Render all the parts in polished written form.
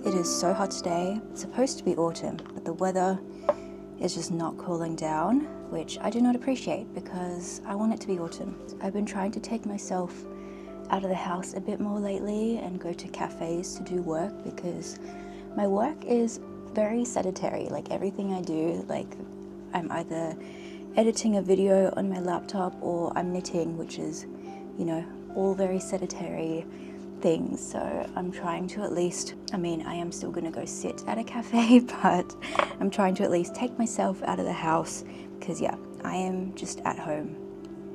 It is so hot today. It's supposed to be autumn, but the weather is just not cooling down, which I do not appreciate because I want it to be autumn. I've been trying to take myself out of the house a bit more lately and go to cafes to do work because my work is very sedentary. Like everything I do, like I'm either editing a video on my laptop or I'm knitting, which is, you know, all very sedentary things. So I'm trying to at least, I am still gonna go sit at a cafe, but I'm trying to at least take myself out of the house because yeah, I am just at home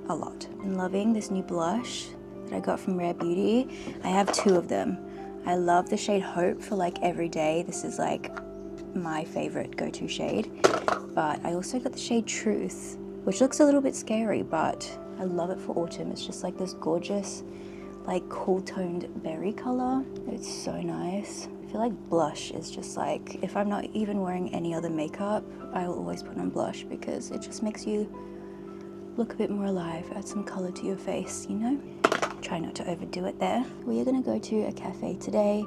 a lot. I'm loving this new blush that I got from Rare Beauty. I have 2 of them. I love the shade Hope for like every day. This is like my favorite go-to shade, but I also got the shade Truth, which looks a little bit scary, but I love it for autumn. It's just like this gorgeous like cool toned berry color. It's so nice. I feel like blush is just like, if I'm not even wearing any other makeup, I will always put on blush because it just makes you look a bit more alive, add some color to your face, you know? Try not to overdo it there. We are gonna go to a cafe today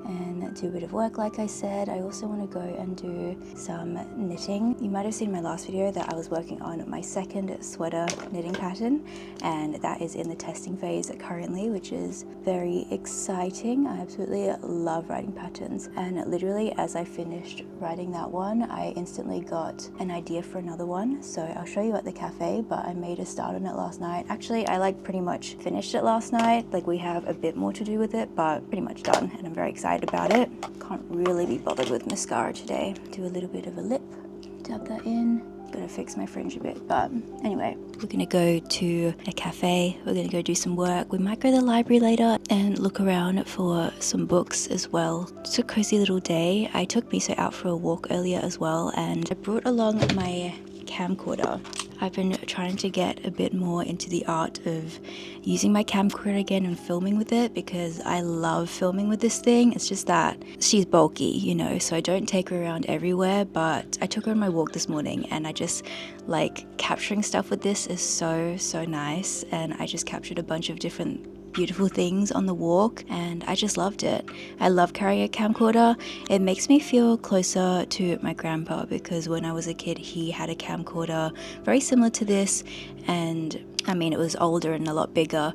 and do a bit of work like I said. I also want to go and do some knitting. You might have seen my last video that I was working on my second sweater knitting pattern, and that is in the testing phase currently, which is very exciting. I absolutely love writing patterns, and literally as I finished writing that one, I instantly got an idea for another one. So I'll show you at the cafe, but I made a start on it last night. Actually, I like pretty much finished it last night. Like we have a bit more to do with it, but pretty much done, and I'm very excited about it. Can't really be bothered with mascara today. Do a little bit of a lip, dab that in. Gotta fix my fringe a bit, but anyway, we're gonna go to a cafe. We're gonna go do some work. We might go to the library later and look around for some books as well. It's a cozy little day. I took Miso out for a walk earlier as well, and I brought along my camcorder. I've been trying to get a bit more into the art of using my camcorder again and filming with it because I love filming with this thing. It's just that she's bulky, you know, so I don't take her around everywhere, but I took her on my walk this morning and I just like capturing stuff with this is so nice, and I just captured a bunch of different beautiful things on the walk and I just loved it. I love carrying a camcorder. It makes me feel closer to my grandpa because when I was a kid he had a camcorder very similar to this, and it was older and a lot bigger,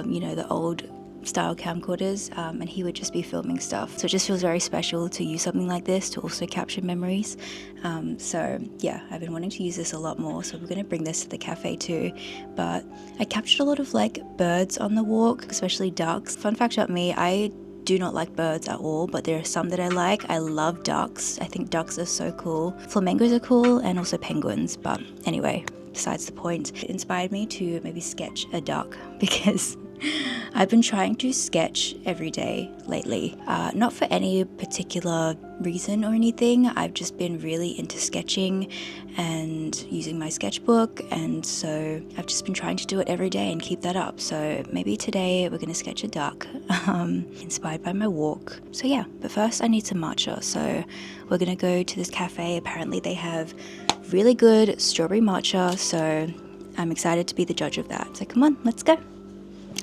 you know, the old style camcorders, and he would just be filming stuff. So it just feels very special to use something like this to also capture memories. So yeah, I've been wanting to use this a lot more, so we're going to bring this to the cafe too. But I captured a lot of like birds on the walk, especially ducks. Fun fact about me, I do not like birds at all, but there are some that I like. I love ducks. I think ducks are so cool. Flamingos are cool, and also penguins. But anyway, besides the point, it inspired me to maybe sketch a duck because I've been trying to sketch every day lately, not for any particular reason or anything. I've just been really into sketching and using my sketchbook, and so I've just been trying to do it every day and keep that up. So maybe today we're going to sketch a duck, inspired by my walk. So yeah, but first I need some matcha, so we're going to go to this cafe. Apparently they have really good strawberry matcha, so I'm excited to be the judge of that. So come on, let's go.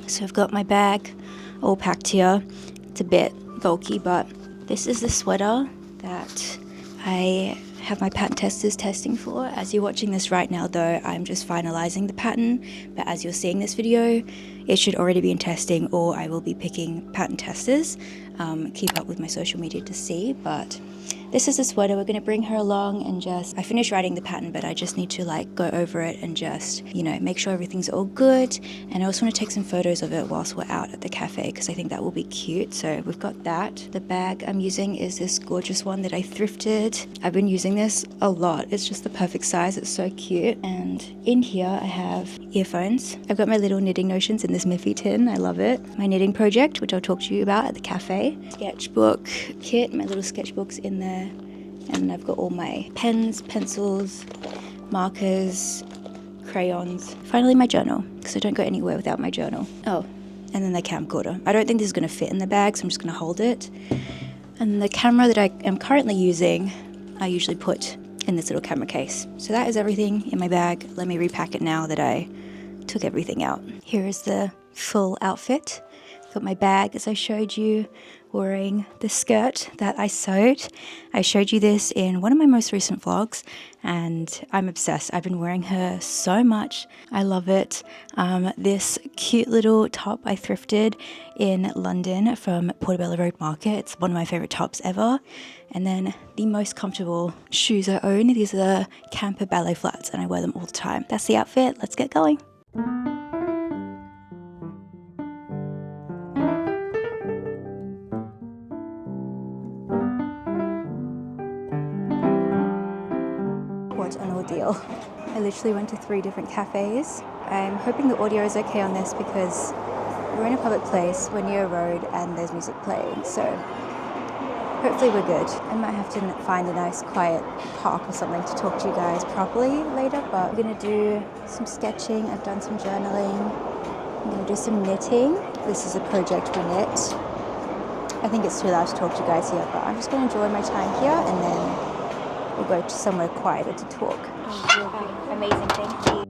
So I've got my bag all packed here. It's a bit bulky, but this is the sweater that I have my pattern testers testing for. As you're watching this right now though, I'm just finalizing the pattern, but as you're seeing this video, it should already be in testing, or I will be picking pattern testers. Keep up with my social media to see, but this is the sweater. We're going to bring her along and I finished writing the pattern, but I just need to like go over it and just, you know, make sure everything's all good. And I also want to take some photos of it whilst we're out at the cafe because I think that will be cute. So we've got that. The bag I'm using is this gorgeous one that I thrifted. I've been using this a lot. It's just the perfect size. It's so cute. And in here I have earphones. I've got my little knitting notions in this Miffy tin. I love it. My knitting project, which I'll talk to you about at the cafe. Sketchbook kit, my little sketchbooks in there. And I've got all my pens, pencils, markers, crayons. Finally my journal, because I don't go anywhere without my journal. Oh, and then the camcorder. I don't think this is going to fit in the bag, so I'm just going to hold it. And the camera that I am currently using, I usually put in this little camera case. So that is everything in my bag. Let me repack it now that I took everything out. Here is the full outfit. Got my bag, as I showed you, wearing the skirt that I sewed. I showed you this in one of my most recent vlogs and I'm obsessed. I've been wearing her so much. I love it. This cute little top I thrifted in London from Portobello Road Market. It's one of my favorite tops ever. And then the most comfortable shoes I own. These are the Camper ballet flats and I wear them all the time. That's the outfit. Let's get going. What an ordeal. I literally went to 3 different cafes. I'm hoping the audio is okay on this because we're in a public place, we're near a road and there's music playing, so hopefully we're good. I might have to find a nice quiet park or something to talk to you guys properly later, but we're gonna do some sketching. I've done some journaling. I'm gonna do some knitting. This is a project we knit. I think it's too loud to talk to you guys here, but I'm just gonna enjoy my time here and then we'll go to somewhere quieter to talk. Amazing, thank you.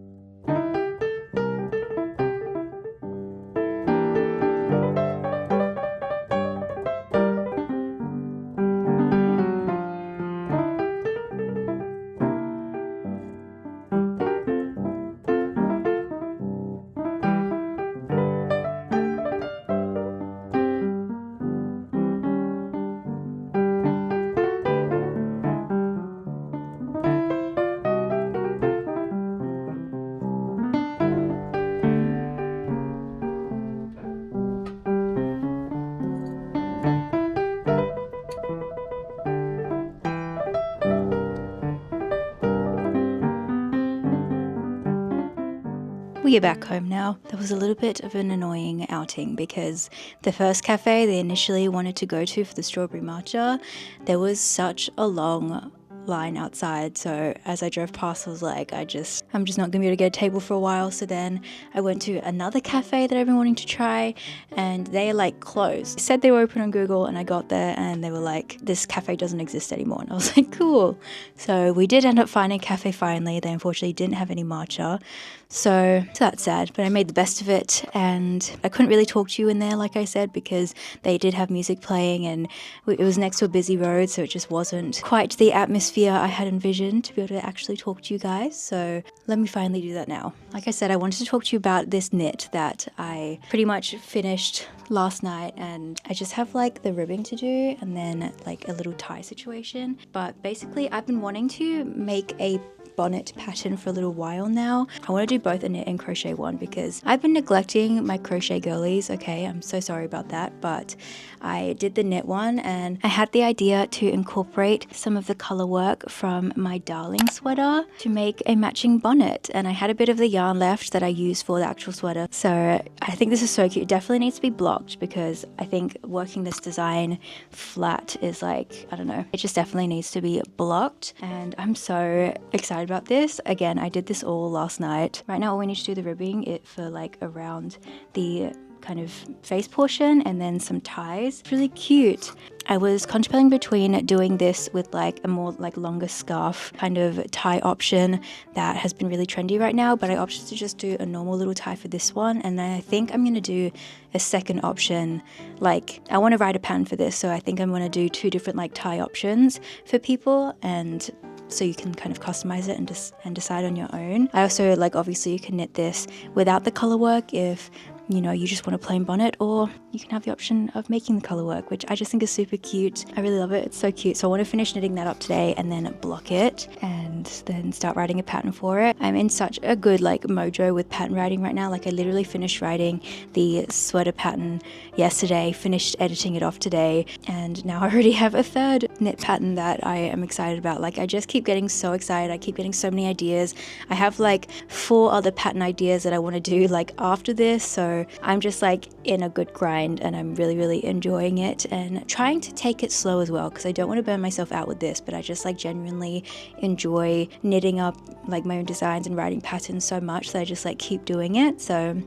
We are back home now. There was a little bit of an annoying outing because the first cafe they initially wanted to go to for the strawberry matcha, there was such a long line outside, so as I drove past I was like, I'm just not gonna be able to get a table for a while. So then I went to another cafe that I've been wanting to try and they like closed. They said they were open on Google and I got there and they were like, this cafe doesn't exist anymore, and I was like, cool. So we did end up finding a cafe finally. They unfortunately didn't have any matcha, so that's sad, but I made the best of it. And I couldn't really talk to you in there, like I said, because they did have music playing and it was next to a busy road, so it just wasn't quite the atmosphere I had envisioned to be able to actually talk to you guys. So let me finally do that now. Like I said, I wanted to talk to you about this knit that I pretty much finished last night, and I just have like the ribbing to do and then like a little tie situation. But basically I've been wanting to make a bonnet pattern for a little while now. I want to do both a knit and crochet one because I've been neglecting my crochet girlies. Okay, I'm so sorry about that, but I did the knit one and I had the idea to incorporate some of the color work from my darling sweater to make a matching bonnet, and I had a bit of the yarn left that I used for the actual sweater. So I think this is so cute. It definitely needs to be blocked because I think working this design flat is like, I don't know, it just definitely needs to be blocked, and I'm so excited about this. Again, I did this all last night. Right now all we need to do the ribbing it for like around the kind of face portion and then some ties. It's really cute. I was contemplating between doing this with like a more like longer scarf kind of tie option that has been really trendy right now, but I opted to just do a normal little tie for this one, and then I think I'm gonna do a second option. Like I want to write a pattern for this, so I think I'm gonna do 2 different like tie options for people, and so you can kind of customize it and decide on your own. I also like, obviously you can knit this without the color work if you know, you just want a plain bonnet, or you can have the option of making the color work, which I just think is super cute. I really love it. It's so cute. So I want to finish knitting that up today and then block it and then start writing a pattern for it. I'm in such a good like mojo with pattern writing right now. Like I literally finished writing the sweater pattern yesterday, finished editing it off today, and now I already have a third knit pattern that I am excited about. Like I just keep getting so excited. I keep getting so many ideas. I have like 4 other pattern ideas that I want to do like after this, so I'm just like in a good grind and I'm really enjoying it and trying to take it slow as well, because I don't want to burn myself out with this, but I just like genuinely enjoy knitting up like my own designs and writing patterns so much that I just like keep doing it. So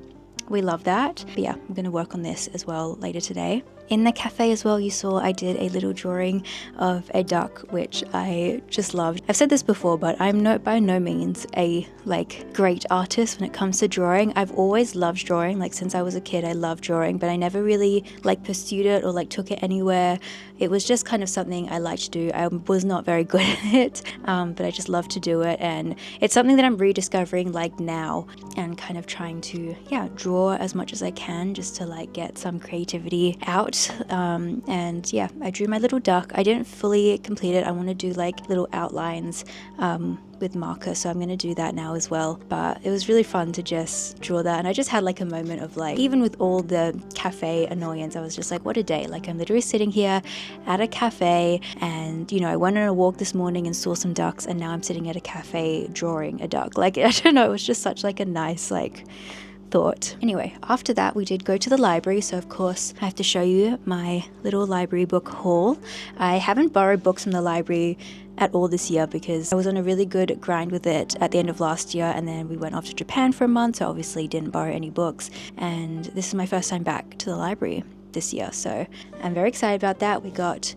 we love that. But yeah, I'm going to work on this as well later today. In the cafe as well, you saw I did a little drawing of a duck, which I just loved. I've said this before, but I'm by no means a like great artist when it comes to drawing. I've always loved drawing, like since I was a kid I loved drawing, but I never really like pursued it or like took it anywhere. It was just kind of something I liked to do. I was not very good at it, but I just love to do it, and it's something that I'm rediscovering like now and kind of trying to draw as much as I can just to like get some creativity out. And yeah, I drew my little duck. I didn't fully complete it. I want to do like little outlines with marker, so I'm going to do that now as well. But it was really fun to just draw that, and I just had like a moment of like, even with all the cafe annoyance, I was just like, what a day. Like I'm literally sitting here at a cafe, and you know, I went on a walk this morning and saw some ducks, and now I'm sitting at a cafe drawing a duck. Like I don't know, it was just such like a nice like thought. Anyway, after that we did go to the library, so of course I have to show you my little library book haul. I haven't borrowed books from the library at all this year because I was on a really good grind with it at the end of last year, and then we went off to Japan for a month, so obviously didn't borrow any books, and this is my first time back to the library this year, so I'm very excited about that. We got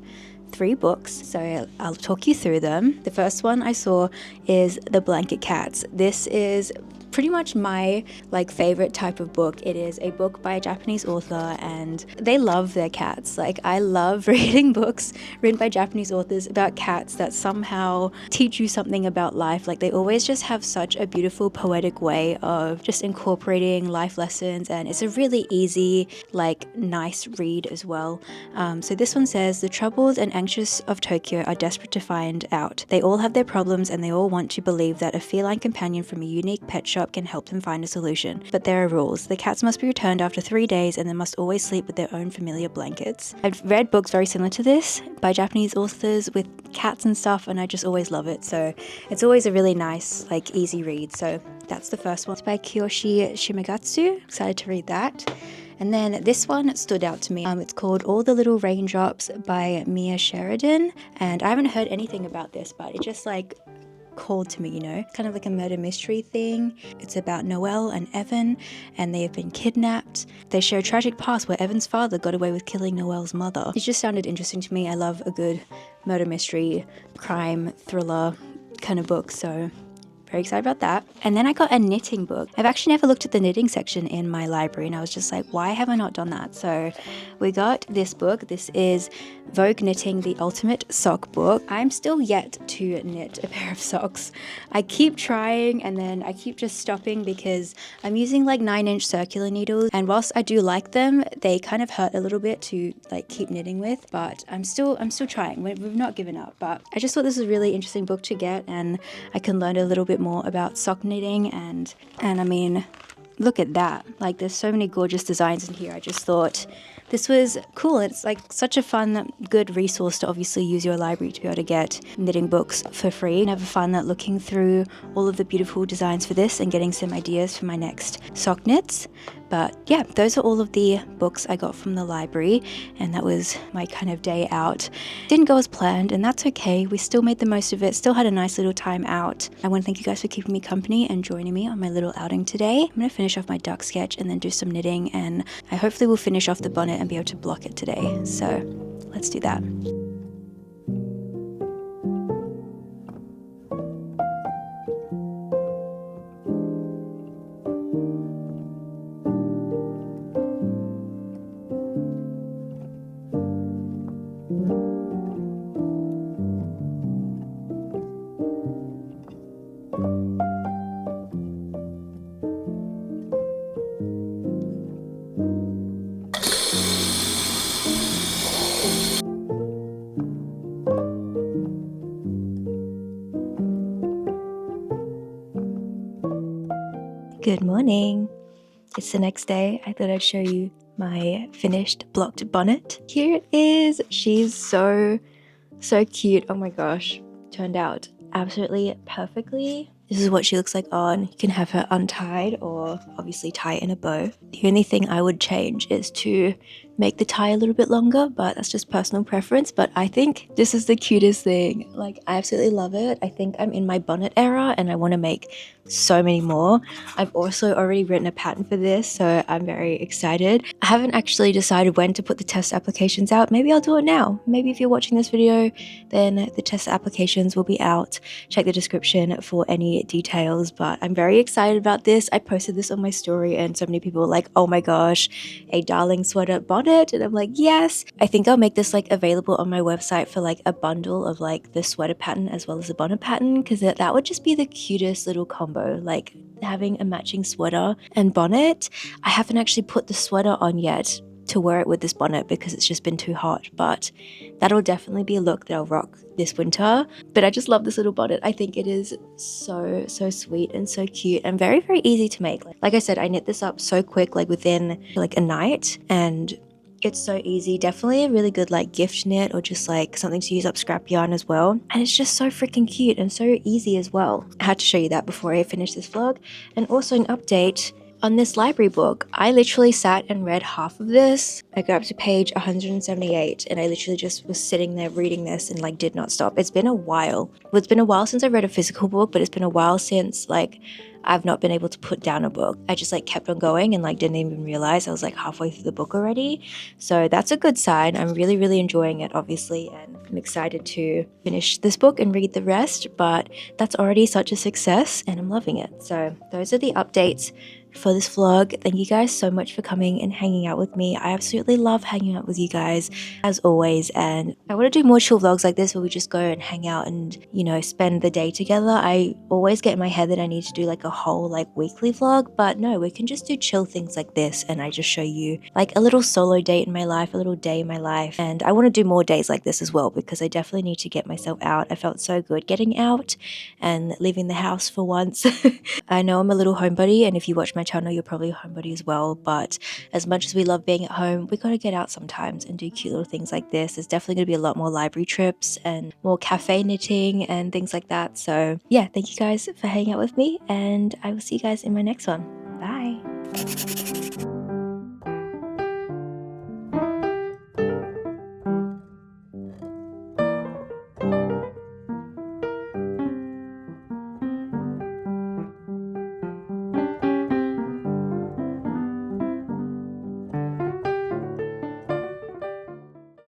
3 books, so I'll talk you through them. The first one I saw is The Blanket Cats. This is pretty much my like favorite type of book. It is a book by a Japanese author, and they love their cats. Like I love reading books written by Japanese authors about cats that somehow teach you something about life. Like they always just have such a beautiful poetic way of just incorporating life lessons, and it's a really easy like nice read as well. So this one says, the troubled and anxious of Tokyo are desperate to find out. They all have their problems, and they all want to believe that a feline companion from a unique pet shop can help them find a solution. But there are rules. The cats must be returned after 3 days, and they must always sleep with their own familiar blankets. I've read books very similar to this by Japanese authors with cats and stuff, and I just always love it. So it's always a really nice, like easy read. So that's the first one. It's by Kiyoshi Shimagatsu. Excited to read that. And then this one stood out to me. It's called All the Little Raindrops by Mia Sheridan. And I haven't heard anything about this, but it just like called to me, you know, kind of like a murder mystery thing. It's about Noelle and Evan, and they have been kidnapped. They share a tragic past where Evan's father got away with killing Noelle's mother. It just sounded interesting to me. I love a good murder mystery, crime, thriller kind of book, so very excited about that. And then I got a knitting book. I've actually never looked at the knitting section in my library, and I was just like, why have I not done that? So we got this book. This is Vogue Knitting, the Ultimate Sock Book. I'm still yet to knit a pair of socks. I keep trying, and then I keep just stopping because I'm using like 9-inch circular needles, and whilst I do like them, they kind of hurt a little bit to like keep knitting with, but I'm still trying. We've not given up. But I just thought this was a really interesting book to get, and I can learn a little bit more about sock knitting, and I mean, look at that. Like there's so many gorgeous designs in here. I just thought this was cool. It's like such a fun, good resource to obviously use your library to be able to get knitting books for free. And have fun looking through all of the beautiful designs for this and getting some ideas for my next sock knits. But yeah, those are all of the books I got from the library, and that was my kind of day out. Didn't go as planned, and that's okay. We still made the most of it, still had a nice little time out. I want to thank you guys for keeping me company and joining me on my little outing today. I'm going to finish off my duck sketch and then do some knitting, and I hopefully will finish off the bonnet and be able to block it today. So let's do that. Good morning. It's the next day. I thought I'd show you my finished blocked bonnet. Here it is. She's so cute. Oh my gosh. Turned out absolutely perfectly. This is what she looks like on. You can have her untied or obviously tie it in a bow. The only thing I would change is to make the tie a little bit longer, but that's just personal preference. But I think this is the cutest thing. Like, I absolutely love it. I think I'm in my bonnet era and I want to make so many more. I've also already written a pattern for this, so I'm very excited. I haven't actually decided when to put the test applications out. Maybe I'll do it now. Maybe if you're watching this video, then the test applications will be out. Check the description for any details, but I'm very excited about this. I posted this on my story and so many people were like, oh my gosh, a darling sweater bonnet, and I'm like, yes. I think I'll make this like available on my website for like a bundle of like the sweater pattern as well as the bonnet pattern, because that would just be the cutest little combo, like having a matching sweater and bonnet. I haven't actually put the sweater on yet to wear it with this bonnet because it's just been too hot, but that'll definitely be a look that I'll rock this winter. But I just love this little bonnet. I think it is so sweet and so cute and very easy to make. Like I said, I knit this up so quick, like within like a night, and it's so easy. Definitely a really good like gift knit or just like something to use up scrap yarn as well. And it's just so freaking cute and so easy as well. I had to show you that before I finish this vlog. And also an update on this library book. I literally sat and read half of this. I got up to page 178 and I literally just was sitting there reading this and like did not stop. It's been a while. Well, it's been a while since I read a physical book, but it's been a while since like I've not been able to put down a book. I just like kept on going and like didn't even realize I was like halfway through the book already. So that's a good sign. I'm really enjoying it, obviously, and I'm excited to finish this book and read the rest, but that's already such a success and I'm loving it. So those are the updates for this vlog. Thank you guys so much for coming and hanging out with me. I absolutely love hanging out with you guys as always, and I want to do more chill vlogs like this where we just go and hang out and, you know, spend the day together. I always get in my head that I need to do like a whole like weekly vlog, but no, we can just do chill things like this and I just show you like a little solo date in my life, a little day in my life. And I want to do more days like this as well because I definitely need to get myself out. I felt so good getting out and leaving the house for once. I know I'm a little homebody, and if you watch my channel, you're probably a homebody as well, but as much as we love being at home, we gotta get out sometimes and do cute little things like this. There's definitely gonna be a lot more library trips and more cafe knitting and things like that. So yeah, thank you guys for hanging out with me, and I will see you guys in my next one. Bye.